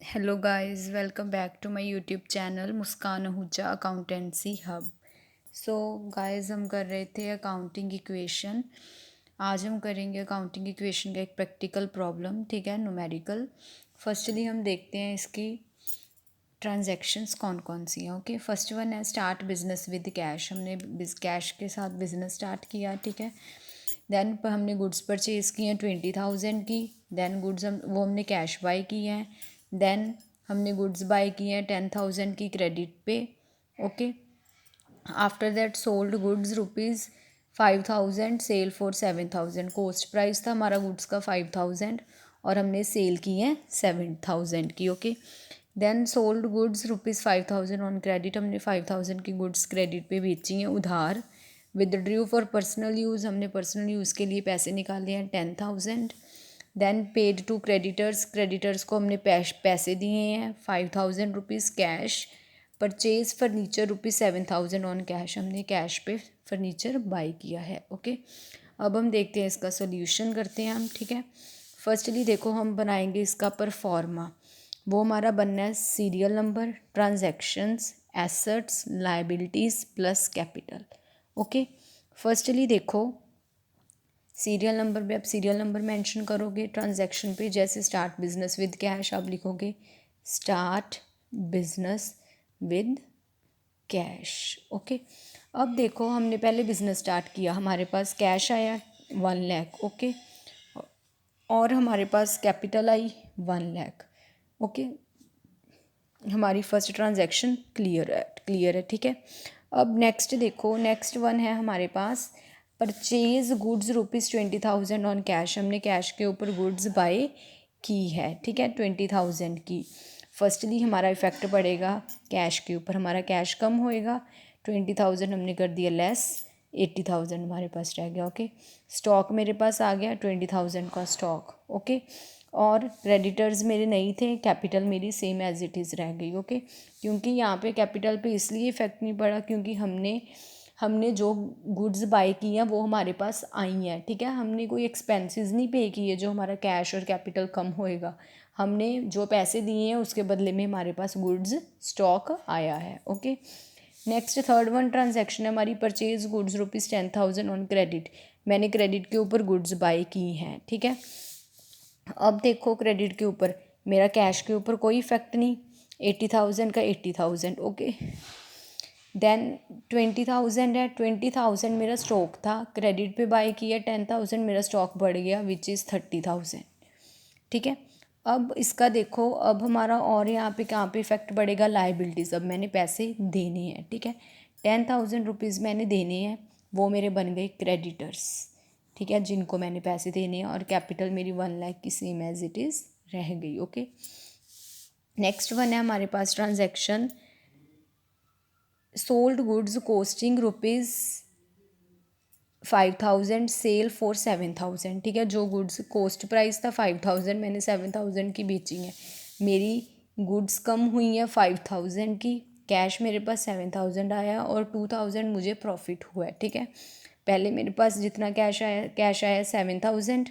Hello guys, welcome back to my YouTube channel Muskan Ahuja accountancy hub. So guys, हम कर रहे थे अकाउंटिंग इक्वेशन। आज हम करेंगे अकाउंटिंग इक्वेशन का एक प्रैक्टिकल प्रॉब्लम, ठीक है, न्यूमेरिकल। फर्स्टली हम देखते हैं इसकी ट्रांजैक्शंस कौन कौन सी हैं। ओके, फर्स्ट वन है स्टार्ट बिजनेस विद कैश। हमने कैश के साथ बिजनेस स्टार्ट किया, ठीक है। देन हमने गुड्स परचेज किए हैं 20,000 की। देन गुड्स हमने कैश बाई की हैं। देन हमने गुड्स बाई किए हैं 10,000 की क्रेडिट पे। Okay, after that sold goods rupees 5,000, cell for 7,000। Cost price था हमारा गुड्स का 5,000 और हमने सेल की है 7,000 की। Okay, then sold goods rupees 5,000 on credit. हमने 5,000 की गुड्स क्रेडिट पे बेची हैं उधार। विदड्रू फॉर पर्सनल यूज़, हमने पर्सनल यूज़ के लिए पैसे निकाले हैं 10,000। Then paid to creditors, creditors को हमने पैसे दिए हैं 5,000 rupees cash. Purchase furniture rupees 7,000 on cash, हमने कैश पे फर्नीचर बाई किया है। ओके, अब हम देखते हैं इसका सोल्यूशन करते हैं हम, ठीक है। फर्स्टली देखो, हम बनाएंगे इसका परफॉर्मा। वो हमारा बनना है serial number, transactions, assets, liabilities plus capital. Okay, firstly देखो, सीरियल नंबर पे आप सीरियल नंबर मेंशन करोगे। ट्रांजैक्शन पे जैसे स्टार्ट बिजनेस विद कैश आप लिखोगे start business with cash. Okay, अब देखो, हमने पहले बिजनेस स्टार्ट किया, हमारे पास कैश आया 1 लाख। ओके, और हमारे पास कैपिटल आई 1 लाख। ओके, हमारी फर्स्ट ट्रांजैक्शन क्लियर है, ठीक है। अब नेक्स्ट देखो, नेक्स्ट वन है हमारे पास purchase goods rupees 20,000 on cash. हमने कैश के ऊपर गुड्स बाय की है, ठीक है, 20,000 की। फर्स्टली हमारा इफेक्ट पड़ेगा कैश के ऊपर, हमारा कैश कम होएगा। 20,000 हमने कर दिया लेस, 80,000 हमारे पास रह गया। ओके, स्टॉक मेरे पास आ गया 20,000 का स्टॉक। ओके, और क्रेडिटर्स मेरे नहीं थे, कैपिटल मेरी सेम एज इट इज़ रह गई। ओके, क्योंकि यहाँ पे कैपिटल पे इसलिए इफेक्ट नहीं पड़ा क्योंकि हमने जो गुड्स बाय की हैं वो हमारे पास आई हैं, ठीक है। हमने कोई एक्सपेंसेस नहीं पे किए जो हमारा कैश और कैपिटल कम होएगा। हमने जो पैसे दिए हैं उसके बदले में हमारे पास गुड्स स्टॉक आया है। Okay, next third one transaction है हमारी purchase goods rupees 10,000 on credit. मैंने क्रेडिट के ऊपर गुड्स बाय की हैं, ठीक है। अब देखो, क्रेडिट के ऊपर मेरा कैश के ऊपर कोई इफेक्ट नहीं, 80,000 का 80,000। ओके, देन 20,000 है, 20,000 मेरा स्टॉक था, क्रेडिट पे बाय किया 10,000, मेरा स्टॉक बढ़ गया विच इज़ 30,000, ठीक है। अब इसका देखो, अब हमारा और यहाँ पे कहाँ पे इफेक्ट पड़ेगा, लाइबिलिटीज़। अब मैंने पैसे देने हैं, ठीक है, 10,000 रुपीज़ मैंने देने हैं, वो मेरे बन गए क्रेडिटर्स, ठीक है, जिनको मैंने पैसे देने हैं। और कैपिटल मेरी 1 लाख की सेम एज इट इज़ रह गई। ओके, नेक्स्ट वन है हमारे पास transaction sold goods costing rupees 5,000, cell for 7,000, ठीक है। जो गुड्स कॉस्ट प्राइस था 5,000, मैंने 7,000 की बेची हैं। मेरी गुड्स कम हुई हैं 5,000 की, कैश मेरे पास 7,000 आया और 2,000 मुझे प्रॉफिट हुआ है, ठीक है। पहले मेरे पास जितना कैश आया 7,000,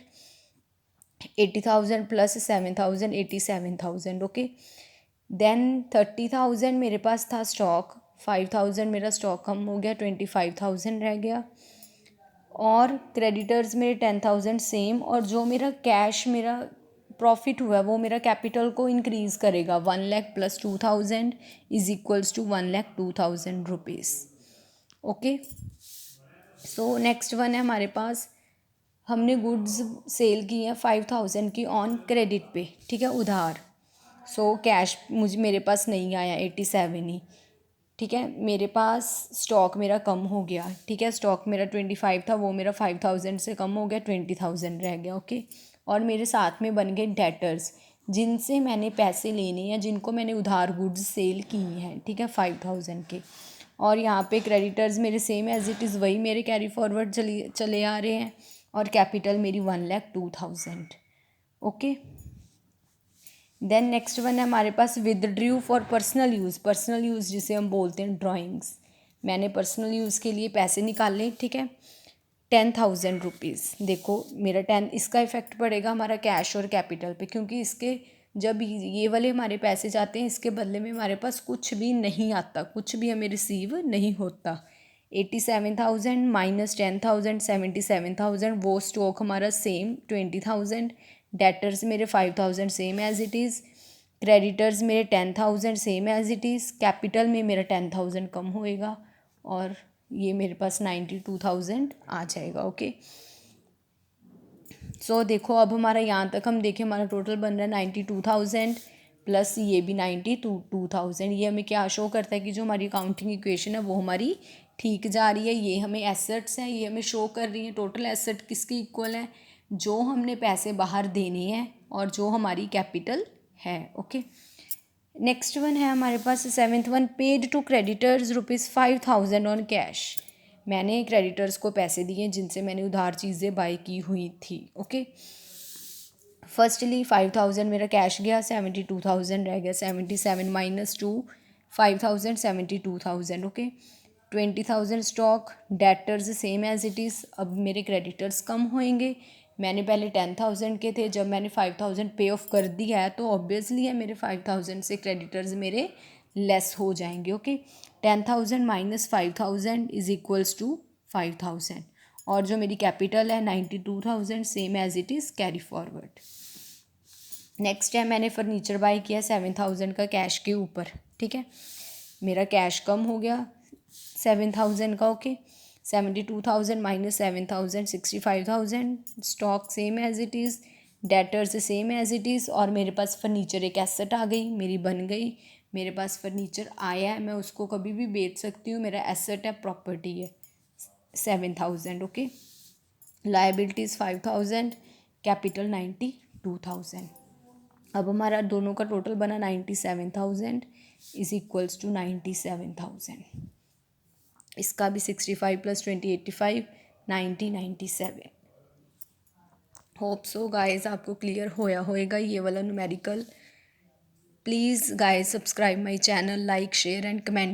80,000 प्लस 7,000, 87,000। ओके, देन 30,000 मेरे पास था स्टॉक, 5,000 मेरा स्टॉक कम हो गया, 25,000 रह गया। और क्रेडिटर्स मेरे 10,000 सेम, और जो मेरा कैश मेरा प्रॉफिट हुआ है वो मेरा कैपिटल को इंक्रीज़ करेगा। 1 lakh plus 2,000 is equals to 1,02,000 rupees. Okay, so next one है हमारे पास, हमने गुड्स सेल की हैं 5,000 की ऑन क्रेडिट पे, ठीक है, उधार। सो कैश मेरे पास नहीं आया, 87 ही, ठीक है। मेरे पास स्टॉक मेरा कम हो गया, ठीक है, स्टॉक मेरा 25 था, वो मेरा 5,000 से कम हो गया, 20,000 रह गया। ओके, और मेरे साथ में बन गए डेटर्स, जिनसे मैंने पैसे लेने हैं, जिनको मैंने उधार गुड्स सेल की हैं, ठीक है, 5,000 के। और यहाँ पे क्रेडिटर्स मेरे सेम एज इट इज़ वही मेरे कैरी फॉरवर्ड चले आ रहे हैं, और कैपिटल मेरी 1,02,000। ओके, देन नेक्स्ट वन है हमारे पास withdrew for personal use. Personal use जिसे हम बोलते हैं ड्राइंग्स, मैंने पर्सनल यूज़ के लिए पैसे निकाले, ठीक है, 10,000 रुपीज़। देखो मेरा 10, इसका इफेक्ट पड़ेगा हमारा कैश और कैपिटल पे, क्योंकि इसके जब ये वाले हमारे पैसे जाते हैं, इसके बदले में हमारे पास कुछ भी नहीं आता, कुछ भी हमें रिसीव नहीं होता। 87,000 माइनस 10,000 77,000, वो स्टॉक हमारा सेम 20,000। डेटर्स मेरे 5,000 same as it is. Creditors मेरे 10,000 same as it is. Capital में मेरा 10,000 कम होएगा और ये मेरे पास 92,000 आ जाएगा। ओके, सो देखो अब हमारा यहाँ तक हम देखें, हमारा टोटल बन रहा है 92,000 प्लस ये भी 92,000। ये हमें क्या शो करता है कि जो हमारी अकाउंटिंग इक्वेशन है वो हमारी ठीक जा रही है। ये हमें एसेट्स हैं, ये हमें शो कर रही है टोटल एसेट किसकी इक्वल है, जो हमने पैसे बाहर देने हैं और जो हमारी कैपिटल है। ओके, नेक्स्ट वन है हमारे पास 7th one, paid to creditors ₹5,000 on cash. मैंने क्रेडिटर्स को पैसे दिए जिनसे मैंने उधार चीज़ें बाय की हुई थी। ओके, फर्स्टली 5,000 मेरा कैश गया, 72,000 रह गया। 77 minus 2 5,000 72,000। Okay, 20,000 stock. Debtors same as it is. अब मेरे क्रेडिटर्स कम होएंगे। मैंने पहले 10,000 के थे, जब मैंने 5,000 पे ऑफ कर दिया है तो ऑब्वियसली है मेरे 5,000 से क्रेडिटर्स मेरे लेस हो जाएंगे। Okay, 10,000 minus 5,000 is equals to 5,000 और जो मेरी कैपिटल है 92,000 same as it is, carry forward. Next है मैंने फर्नीचर बाय किया 7,000 का कैश के ऊपर। ठीक है, मेरा कैश कम हो गया 7,000 का। Okay, 72,000 minus 7,000 65,000। Stock same as it is, debtors same as it is और मेरे पास फर्नीचर एक एसेट आ गई, मेरी बन गई। मेरे पास फर्नीचर आया है, मैं उसको कभी भी बेच सकती हूँ, मेरा एसेट है, प्रॉपर्टी है 7,000। Okay, liabilities 5,000, capital 92,000। अब हमारा दोनों का टोटल बना 97,000 इज इक्वल्स टू 97,000। इसका भी 65 प्लस 20 85 90 97। होप सो गाइज आपको क्लियर होया होएगा ये वाला numerical. Please guys subscribe my channel, like share and comment